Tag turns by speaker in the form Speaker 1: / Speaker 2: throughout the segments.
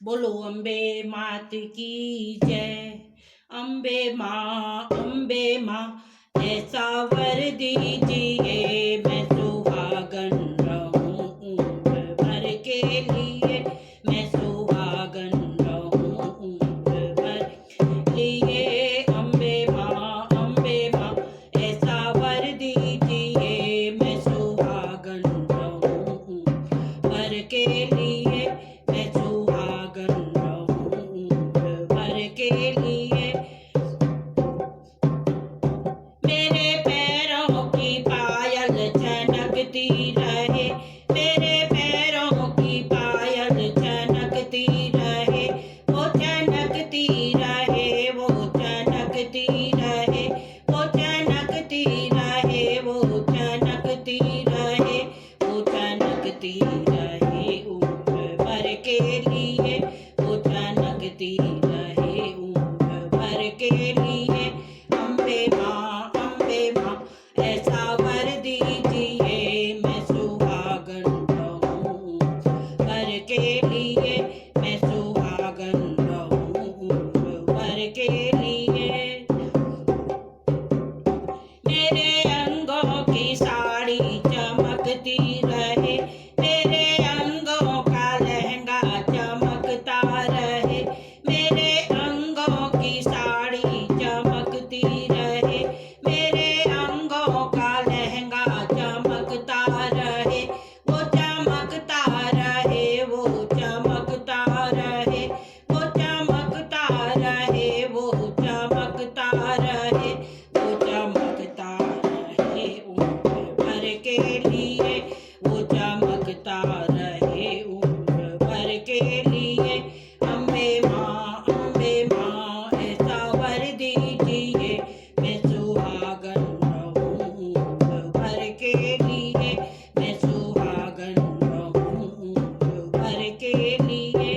Speaker 1: बोलो अम्बे मात की जय। अम्बे माँ ऐसा वर दीजिए मैं सुहागन रहूं उम्र भर के लिए। मैं सुहागन रहूं उम्र भर लिए। अम्बे माँ ऐसा वर दीजिए मैं सुहागन रहूं उम्र भर के लिए। मैं सुहागन रहूं उम्र भर के लिए। मेरे पैरों की पायल चमकती रहे। मेरे पैरों की पायल चमकती रहे। वो चमकती रहे, वो चमकती रहे, वो चमकती रहे, वो चमकती रहे, वो चमकती रहे उम्र भर के लिए। वो चमकती रहे उम्र भर के लिए। अम्बे माँ ऐसा वर दीजिए मैं सुहागन रहूं भर के लिए। मैं सुहागन रहूं भर के लिए। मेरे अंगों की साड़ी चमकती रहे। मेरे अंगों का लहंगा चमकता रहे। मेरे अंगों की साड़ी चमकती रहे। मेरे अंगों का लहंगा चमकता रहे। वो चमकता रहे, वो चमकता रहे, वो चमकता रहे, वो चमकता रहे, वो चमकता रहे उम्र भर के लिए। वो चमकता रहे उम्र भर के लिए। अम्बे माँ ऐसा वर दीजिए मैं सुहागन रहूं उम्र भर के लिए। मैं सुहागन रहूं उम्र भर के लिए।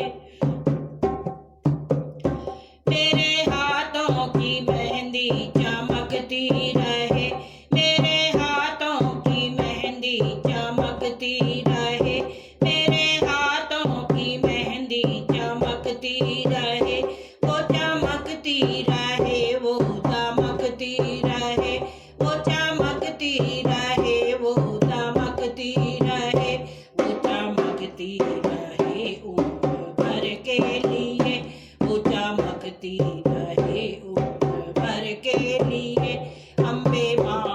Speaker 1: मेरे हाथों की मेहंदी चमकती रहे। मेरे हाथों की मेहंदी चमकती रहे। मेरे हाथों की मेहंदी चमकती रहे। वो चमकती रहे, वो चमकती रहे, वो चमकती रहे, वो चमकती रहे, वो चमकती रहे उम्र भर के लिए। वो चमकती रहे उम्र भर के लिए। अम्बे माँ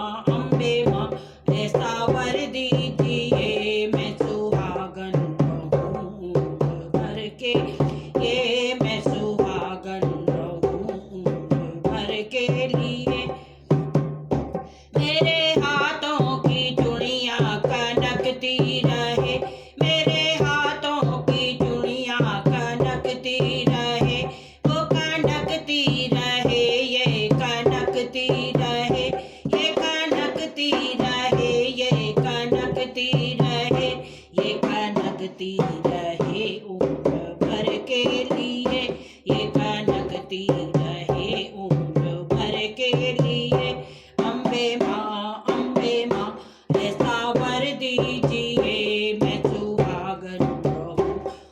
Speaker 1: ऐसा वर दीजिए मैं सुहागन रहूं उम्र भर के लिए। मैं सुहागन रहूं उम्र भर के लिए। मेरे हाथों की चूड़ियां कनकती रहे। मेरे हाथों की चूड़ियां कनकती रहे। वो कनकती रहे, ये कनकती रहे, ये कनकती रहे, ये कनकती रहे, ये कनकती रहे उम्र भर के लिए। ये कनकती रहे उम्र भर के लिए। अम्बे माँ ऐसा वर दीजिए मैं सुहागन रहूं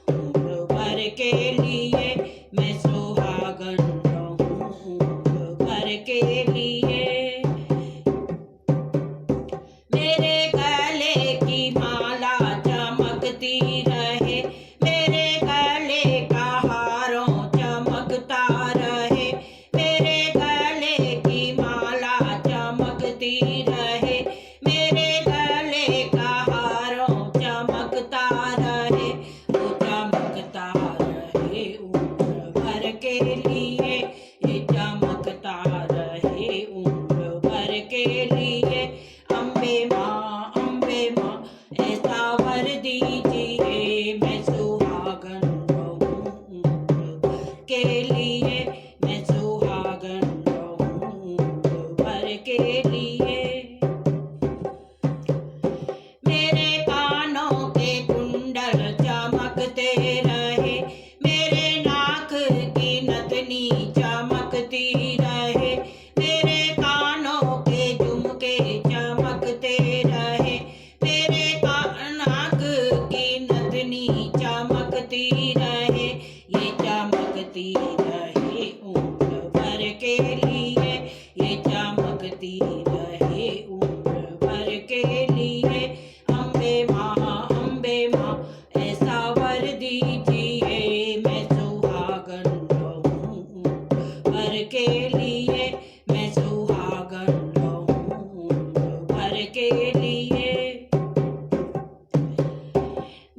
Speaker 1: उम्र भर के लिए। मैं सुहागन रहूं उम्र भर के लिए। मेरे गले की माला चमकती रहे। मेरे गले का हारों चमकता रहे। मेरे गले की माला चमकती रहे। मेरे गले का हारों चमकता रहे। वो चमकता रहे उम्र भर चमकती रहे उम्र भर के लिए, ये चमकती रहे उम्र भर के लिए। अम्बे माँ ऐसा वर दीजिए, मैं सुहागन रहूं उम्र भर के लिए, मैं सुहागन रहूं उम्र भर के लिए।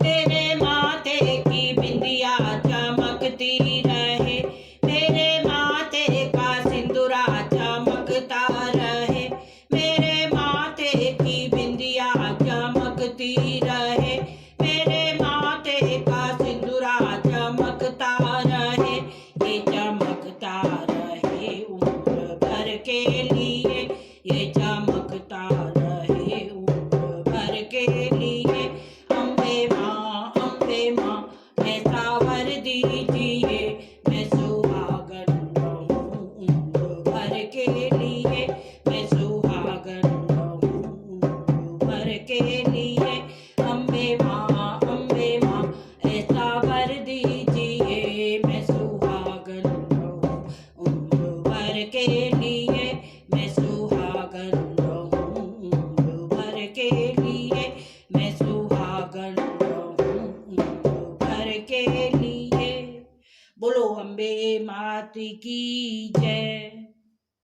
Speaker 1: मेरे माथे की बिंदिया चमकती रहे, मेरे माथे का सिंदूरा चमकता रहे, मेरे माथे की बिंदिया चमकती रहे, मेरे माथे का सिंदूरा चमकता रहे, ये चमकता रहे उम्र भर के लिए, ये चमकता रहे उम्र भर के लिए। अम्बे माँ ऐसा वर दीजिए, मैं सुहागन रहूं उम्र भर के लिए, मैं सुहागन रहूं उम्र भर के लिए। अम्बे माँ ऐसा वर दीजिए, मैं सुहागन रहूं उम्र भर के लिए, मैं सुहागन रहूं उम्र भर के लिए, मैं सुहागन रहूं उम्र भर के लिए। बोलो अम्बे मात की जय।